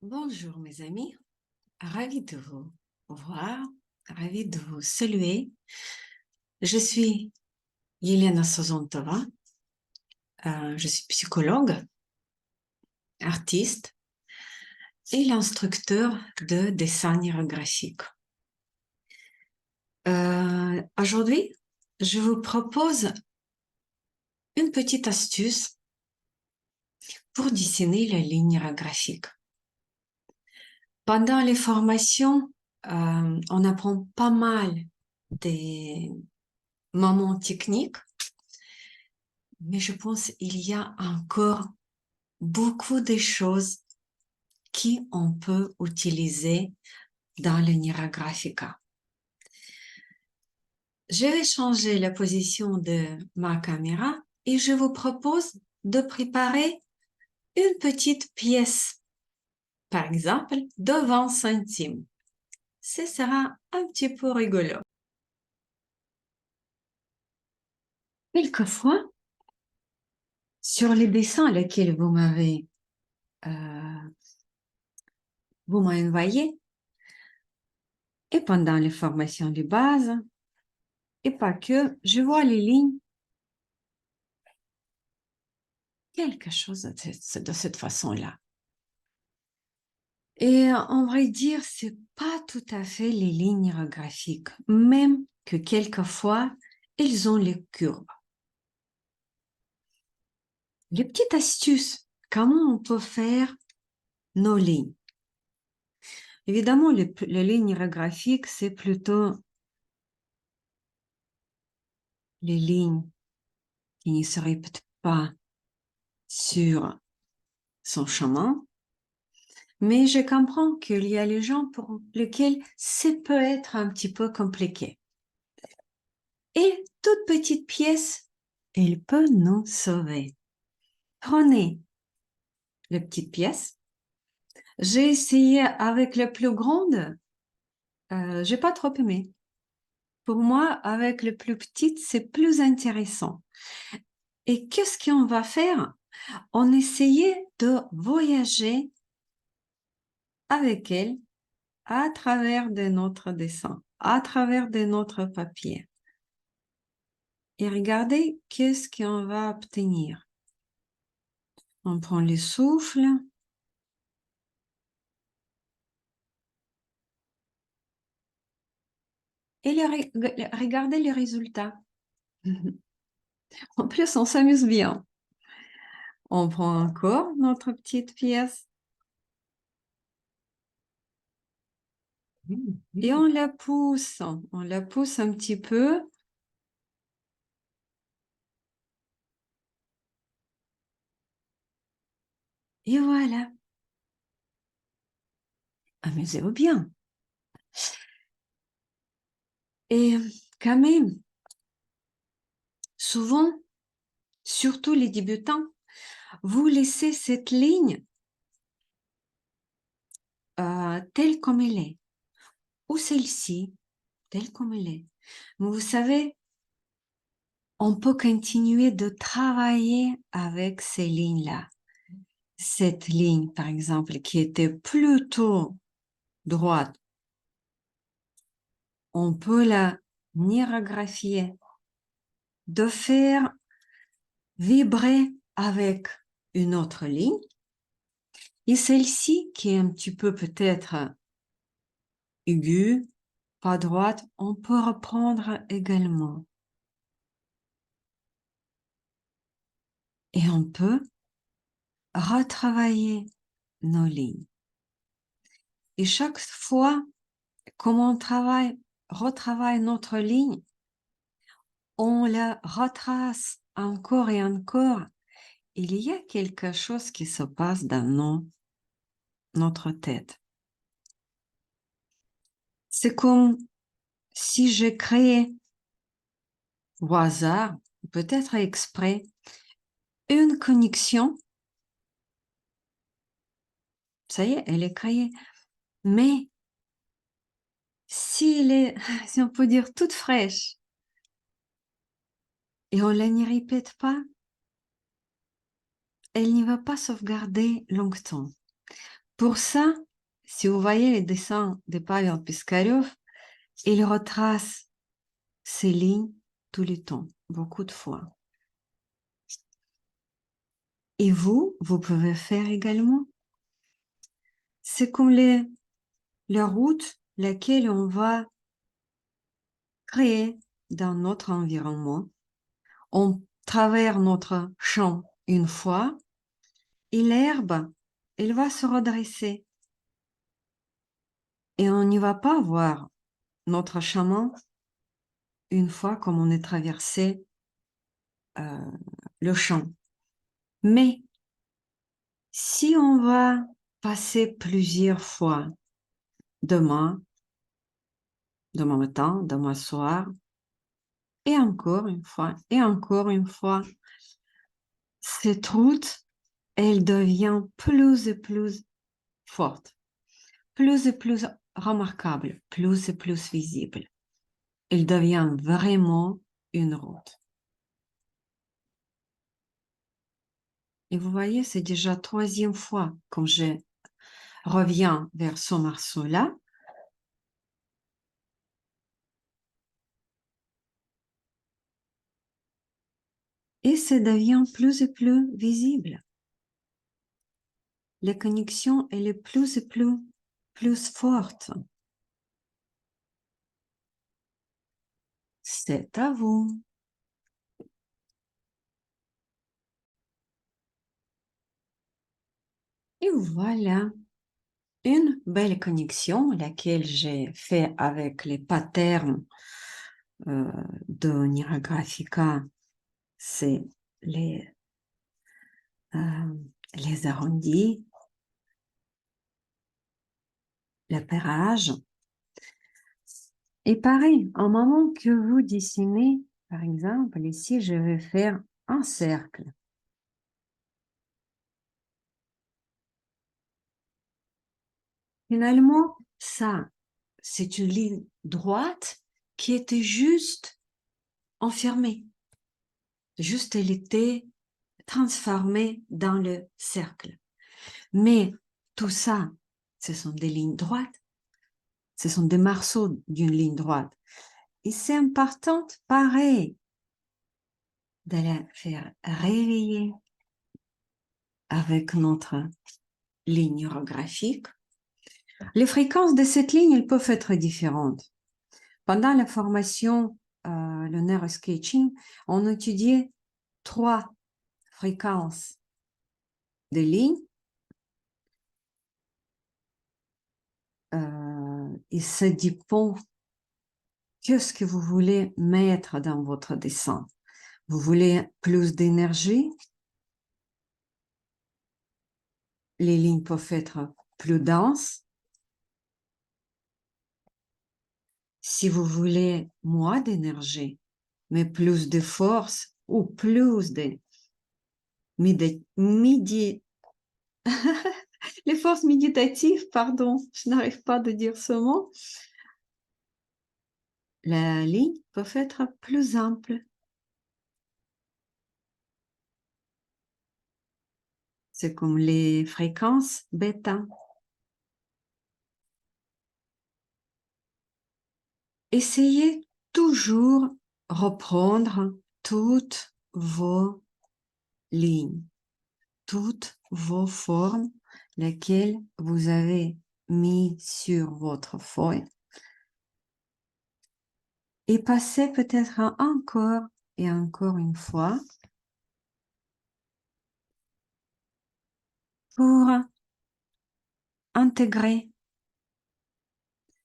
Bonjour mes amis, ravi de vous voir, ravi de vous saluer. Je suis Yelena Sozontova, je suis psychologue, artiste et l'instructeur de dessin graphique. Aujourd'hui, je vous propose une petite astuce pour dessiner la ligne graphique. Pendant les formations, on apprend pas mal des moments techniques, mais je pense qu'il y a encore beaucoup de choses qu'on peut utiliser dans le Nira Graphica. Je vais changer la position de ma caméra et je vous propose de préparer une petite pièce, par exemple de 20 centimes. Ce sera un petit peu rigolo. Quelquefois, sur les dessins lesquels vous m'avez envoyé, et pendant les formations de base, et pas que, je vois les lignes quelque chose de cette façon-là. Et on vrai dire, c'est pas tout à fait les lignes graphiques, même que quelquefois, ils ont les courbes. Les petites astuces, comment on peut faire nos lignes. Évidemment, les lignes graphiques, c'est plutôt les lignes qui ne se répètent pas sur son chemin, mais je comprends qu'il y a les gens pour lesquels ça peut être un petit peu compliqué. Et toute petite pièce, elle peut nous sauver. Prenez les petites pièces. J'ai essayé avec la plus grande, j'ai pas trop aimé. Pour moi, avec les plus petites, c'est plus intéressant. Et qu'est-ce qu'on va faire? On essayait de voyager avec elle à travers de notre dessin, à travers de notre papier. Et regardez qu'est-ce qu'on va obtenir. On prend le souffle. Et regardez les résultats. En plus, on s'amuse bien. On prend encore notre petite pièce et on la pousse. On la pousse un petit peu. Et voilà. Amusez-vous bien. Et quand même, souvent, surtout les débutants, vous laissez cette ligne telle comme elle est, ou celle-ci, telle comme elle est. Mais vous savez, on peut continuer de travailler avec ces lignes-là. Cette ligne, par exemple, qui était plutôt droite, on peut la nirographier, de faire vibrer avec une autre ligne. Et celle-ci, qui est un petit peu peut-être aiguë, pas droite, on peut reprendre également. Et on peut retravailler nos lignes. Et chaque fois comme on retravaille notre ligne, on la retrace encore et encore. Il y a quelque chose qui se passe dans notre tête. C'est comme si j'ai créé au hasard, peut-être exprès, une connexion. Ça y est, elle est créée. Mais si elle est, si on peut dire, toute fraîche, et on la n'y répète pas, elle n'y va pas sauvegarder longtemps. Pour ça, si vous voyez les dessins de Pavel Piskarev, il retrace ces lignes tout le temps, beaucoup de fois. Et vous pouvez faire également. C'est comme la route laquelle on va créer dans notre environnement. On traverse notre champ une fois et l'herbe, elle va se redresser. Et on n'y va pas voir notre chemin une fois comme on est traversé euh, le champ. Mais si on va passer plusieurs fois, demain, demain matin, demain soir, et encore une fois, et encore une fois, cette route, elle devient plus et plus forte, plus et plus remarquable, plus et plus visible. Elle devient vraiment une route. Et vous voyez, c'est déjà troisième fois quand je reviens vers ce morceau-là. Et ça devient plus et plus visible. La connexion, elle est plus et plus forte. C'est à vous. Et voilà, une belle connexion, laquelle j'ai fait avec les patterns de Nirographica, c'est les, euh, les arrondis, l'appairage. Et pareil, au moment que vous dessinez, par exemple, ici, je vais faire un cercle. Finalement, ça, c'est une ligne droite qui était juste enfermée. Juste, elle était transformée dans le cercle. Mais tout ça, ce sont des lignes droites. Ce sont des morceaux d'une ligne droite. Et c'est important, pareil, de la faire réveiller avec notre ligne orographique. Les fréquences de cette ligne, elles peuvent être différentes. Pendant la formation, le neurosketching, on étudiait 3 fréquences de lignes et ça dépend qu'est-ce que vous voulez mettre dans votre dessin. Vous voulez plus d'énergie? Les lignes peuvent être plus denses. Si vous voulez moins d'énergie, mais plus de force ou plus de midi, les forces méditatives, pardon, je n'arrive pas à dire ce mot, la ligne peut être plus ample. C'est comme les fréquences bêta. Essayez toujours reprendre toutes vos lignes, toutes vos formes, lesquelles vous avez mis sur votre feuille. Et passez peut-être encore et encore une fois pour intégrer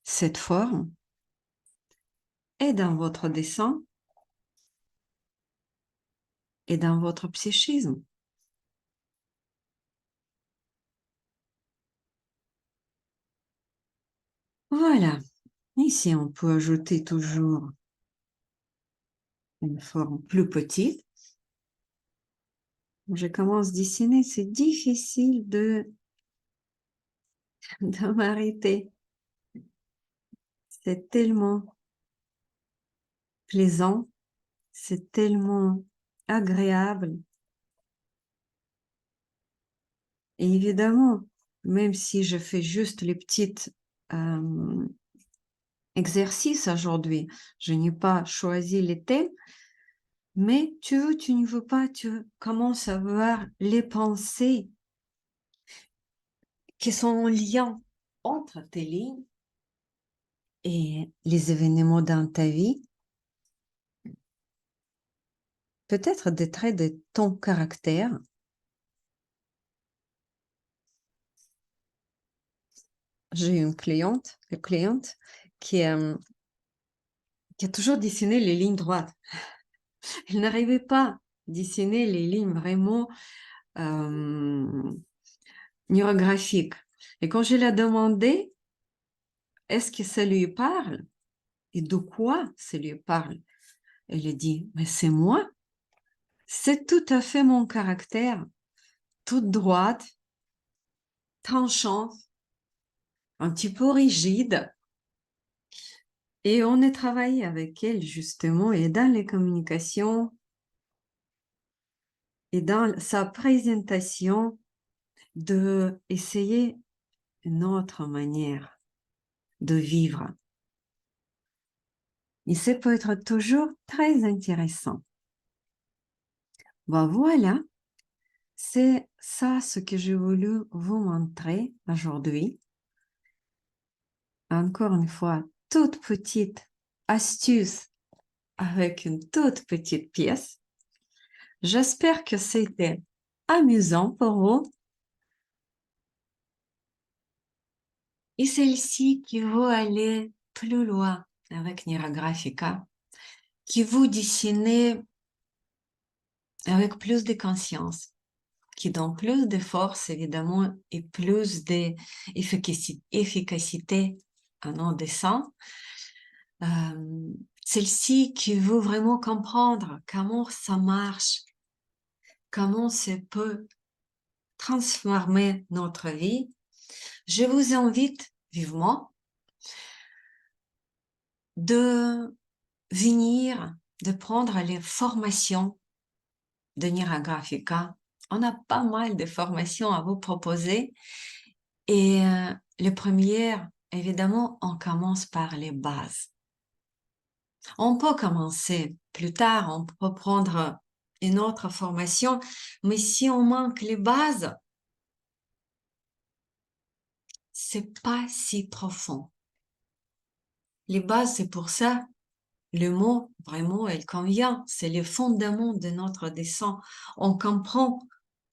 cette forme et dans votre dessin et dans votre psychisme. Voilà. Ici, on peut ajouter toujours une forme plus petite. Je commence à dessiner, c'est difficile de m'arrêter. C'est tellement plaisant, c'est tellement agréable. Et évidemment, même si je fais juste les petits exercices aujourd'hui. Je n'ai pas choisi les thèmes, mais tu veux, tu ne veux pas, tu commences à voir les pensées qui sont en lien entre tes lignes et les événements dans ta vie. Peut-être des traits de ton caractère. J'ai une cliente qui, qui a toujours dessiné les lignes droites. Elle n'arrivait pas à dessiner les lignes vraiment neurographiques. Et quand je lui ai demandé, est-ce que ça lui parle et de quoi ça lui parle, elle a dit, mais c'est moi, c'est tout à fait mon caractère, toute droite, tranchante, un petit peu rigide. Et on a travaillé avec elle justement et dans les communications et dans sa présentation de essayer une autre manière de vivre. Et ça peut être toujours très intéressant. Bon, voilà, c'est ça ce que j'ai voulu vous montrer aujourd'hui. Encore une fois, toute petite astuce avec une toute petite pièce. J'espère que c'était amusant pour vous. Et celle-ci qui veut aller plus loin avec Nira Graphica, qui veut dessiner avec plus de conscience, qui donne plus de force, évidemment, et plus d'efficacité à nos dessins. Celle-ci qui veut vraiment comprendre comment ça marche, comment ça peut transformer notre vie. Je vous invite vivement de venir, de prendre les formations de Nira Graphica. On a pas mal de formations à vous proposer. Et le premier, évidemment, on commence par les bases. On peut commencer plus tard, on peut prendre une autre formation, mais si on manque les bases, c'est pas si profond. Les bases, c'est pour ça, le mot, vraiment, elle convient. C'est le fondement de notre dessin. On comprend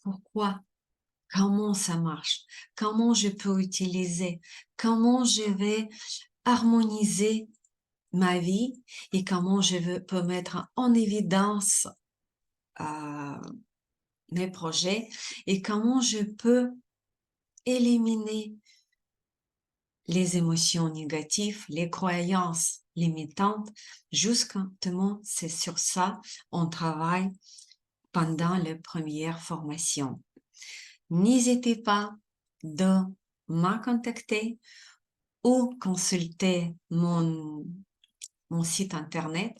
pourquoi, comment ça marche, comment je peux utiliser, comment je vais harmoniser ma vie et comment peux mettre en évidence mes projets et comment je peux éliminer les émotions négatives, les croyances limitantes. Justement, c'est sur ça on travaille pendant les premières formations. N'hésitez pas de me contacter ou consulter mon site internet.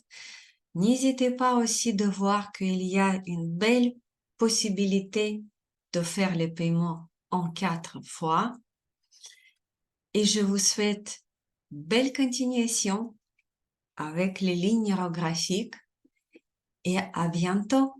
N'hésitez pas aussi de voir qu'il y a une belle possibilité de faire les paiements en 4 fois. Et je vous souhaite belle continuation avec les lignes hiérographiques et à bientôt.